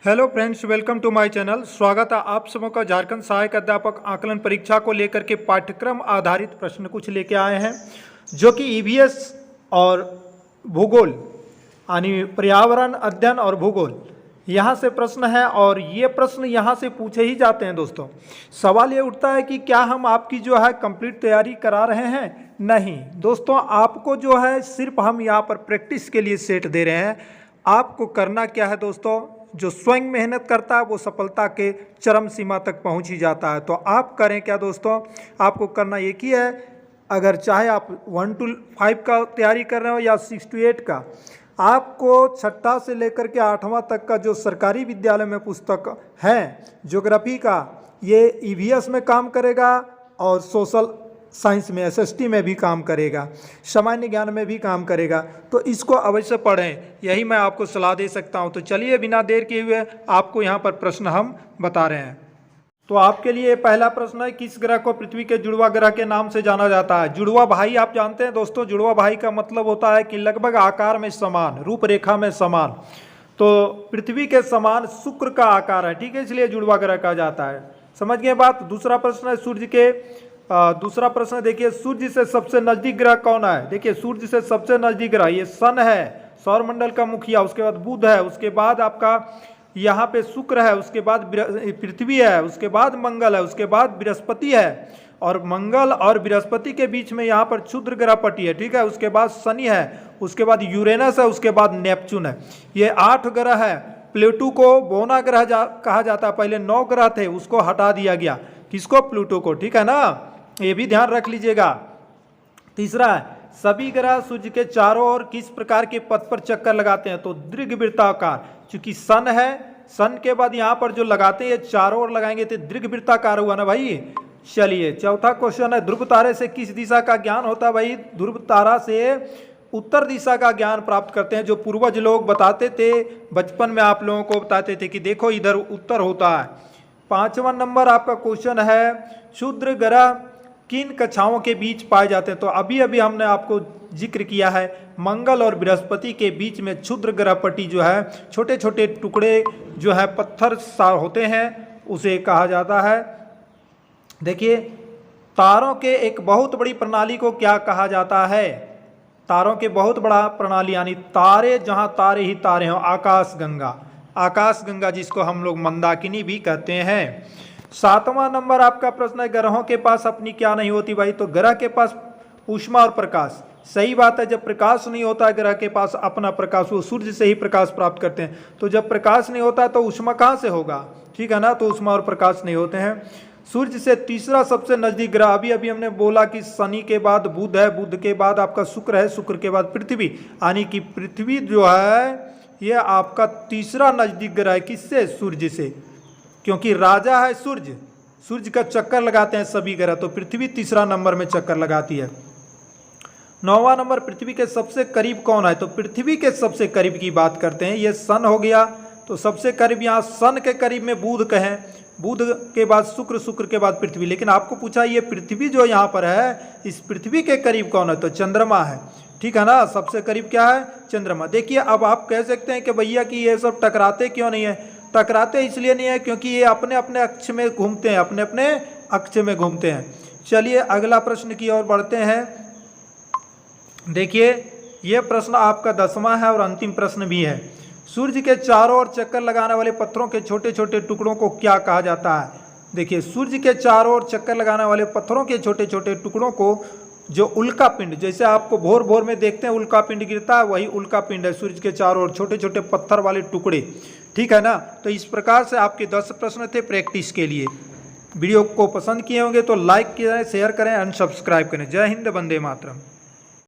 Hello friends, welcome to my channel. स्वागत है आप सबों का। झारखंड सहायक अध्यापक आकलन परीक्षा को लेकर के पाठ्यक्रम आधारित प्रश्न कुछ लेके आए हैं, जो कि ईवीएस और भूगोल यानी पर्यावरण अध्ययन और भूगोल यहाँ से प्रश्न है। और ये प्रश्न यहाँ से पूछे ही जाते हैं दोस्तों। सवाल ये उठता है कि क्या हम आपकी जो है कंप्लीट तैयारी करा रहे हैं? नहीं दोस्तों, आपको जो है सिर्फ हम यहाँ पर प्रैक्टिस के लिए सेट दे रहे हैं। आपको करना क्या है दोस्तों, जो स्वयं मेहनत करता है वो सफलता के चरम सीमा तक पहुंच ही जाता है। तो आप करें क्या दोस्तों, आपको करना एक ही है। अगर चाहे आप 1 to 5 का तैयारी कर रहे हो या 6 to 8 का, आपको छठा से लेकर के 8वां तक का जो सरकारी विद्यालय में पुस्तक है ज्योग्राफी का, ये ईवीएस में काम करेगा और सोशल साइंस में एसएसटी में भी काम करेगा, सामान्य ज्ञान में भी काम करेगा। तो इसको अवश्य पढ़ें, यही मैं आपको सलाह दे सकता हूं। तो चलिए बिना देर किए हुए आपको यहां पर प्रश्न हम बता रहे हैं। तो आपके लिए पहला प्रश्न है, किस ग्रह को पृथ्वी के जुड़वा ग्रह के नाम से जाना जाता है? जुड़वा भाई आप जानते हैं दोस्तों, जुड़वा भाई का मतलब होता है कि लगभग आकार में समान, रूपरेखा में समान। तो पृथ्वी के समान शुक्र का आकार है, ठीक है, इसलिए जुड़वा ग्रह कहा जाता है। समझ गए बात। दूसरा प्रश्न है, सूर्य के दूसरा प्रश्न देखिए, सूर्य से सबसे नजदीक ग्रह कौन है? देखिए, सूर्य से सबसे नजदीक ग्रह ये सन है, सौरमंडल का मुखिया। उसके बाद बुध है, उसके बाद आपका यहाँ पे शुक्र है, उसके बाद पृथ्वी है, उसके बाद मंगल है, उसके बाद बृहस्पति है। और मंगल और बृहस्पति के बीच में यहाँ पर क्षुद्र ग्रह पट्टी है, ठीक है। उसके बाद शनि है, उसके बाद यूरेनस है, उसके बाद नेपच्यून है। ये 8 ग्रह है। प्लूटो को बोना ग्रह कहा जाता है। पहले 9 ग्रह थे, उसको हटा दिया गया। किसको? प्लूटो को, ठीक है ना, ये भी ध्यान रख लीजिएगा। तीसरा है, सभी ग्रह सूर्य के चारों ओर किस प्रकार के पथ पर चक्कर लगाते हैं? तो दीर्घवृत्ताकार। चूंकि सन है, सन के बाद यहाँ पर जो लगाते हैं ये चारों ओर लगाएंगे तो दीर्घवृत्ताकार हुआ ना भाई। चलिए चौथा क्वेश्चन है, ध्रुव तारे से किस दिशा का ज्ञान होता है? भाई ध्रुव तारा से उत्तर दिशा का ज्ञान प्राप्त करते हैं। जो पूर्वज लोग बताते थे, बचपन में आप लोगों को बताते थे कि देखो इधर उत्तर होता है। 5वां नंबर आपका क्वेश्चन है, क्षुद्र ग्रह किन कक्षाओं के बीच पाए जाते हैं? तो अभी अभी हमने आपको जिक्र किया है, मंगल और बृहस्पति के बीच में क्षुद्र ग्रह पट्टी जो है, छोटे छोटे टुकड़े जो है पत्थर सा होते हैं, उसे कहा जाता है। देखिए, तारों के एक बहुत बड़ी प्रणाली को क्या कहा जाता है? तारों के बहुत बड़ा प्रणाली यानी तारे, जहां तारे ही तारे हों, आकाश गंगा। आकाश गंगा जिसको हम लोग मंदाकिनी भी कहते हैं। 7वां नंबर आपका प्रश्न है, ग्रहों के पास अपनी क्या नहीं होती? भाई तो ग्रह के पास ऊष्मा और प्रकाश। सही बात है, जब प्रकाश नहीं होता है ग्रह के पास अपना प्रकाश, वो सूर्य से ही प्रकाश प्राप्त करते हैं। तो जब प्रकाश नहीं होता है तो ऊष्मा कहाँ से होगा, ठीक है ना। तो ऊष्मा और प्रकाश नहीं होते हैं। सूर्य से तीसरा सबसे नजदीक ग्रह, अभी अभी हमने बोला कि शनि के बाद बुध है, बुध के बाद आपका शुक्र है, शुक्र के बाद पृथ्वी, यानी कि पृथ्वी जो है ये आपका तीसरा नजदीक ग्रह है। किससे? सूर्य से, क्योंकि राजा है सूर्य, सूर्य का चक्कर लगाते हैं सभी ग्रह। तो पृथ्वी तीसरा नंबर में चक्कर लगाती है। 9वां नंबर, पृथ्वी के सबसे करीब कौन है? तो पृथ्वी के सबसे करीब की बात करते हैं, ये सन हो गया। तो सबसे करीब यहाँ सन के करीब में बुध कहें, बुध के बाद शुक्र, शुक्र के बाद पृथ्वी। लेकिन आपको पूछा ये पृथ्वी जो यहाँ पर है, इस पृथ्वी के करीब कौन है? तो चंद्रमा है, ठीक है ना। सबसे करीब क्या है? चंद्रमा। देखिए, अब आप कह सकते हैं कि भैया कि ये सब टकराते क्यों नहीं है? टकराते इसलिए नहीं है क्योंकि ये अपने अपने अक्ष में घूमते हैं, अपने अपने अक्ष में घूमते हैं। चलिए अगला प्रश्न की ओर बढ़ते हैं। देखिए, ये प्रश्न आपका 10वां है और अंतिम प्रश्न भी है। सूर्य के चारों ओर चक्कर लगाने वाले पत्थरों के छोटे छोटे टुकड़ों को क्या कहा जाता है? देखिए, सूर्य के चारों ओर चक्कर लगाने वाले पत्थरों के छोटे छोटे टुकड़ों को, जो उल्का पिंड, जैसे आपको भोर भोर में देखते हैं उल्का पिंड गिरता है, वही उल्का पिंड है। सूर्य के चारों ओर छोटे छोटे पत्थर वाले टुकड़े, ठीक है ना। तो इस प्रकार से आपके 10 प्रश्न थे प्रैक्टिस के लिए। वीडियो को पसंद किए होंगे तो लाइक करें, शेयर करें, अनसब्सक्राइब करें। जय हिंद, वंदे मातरम।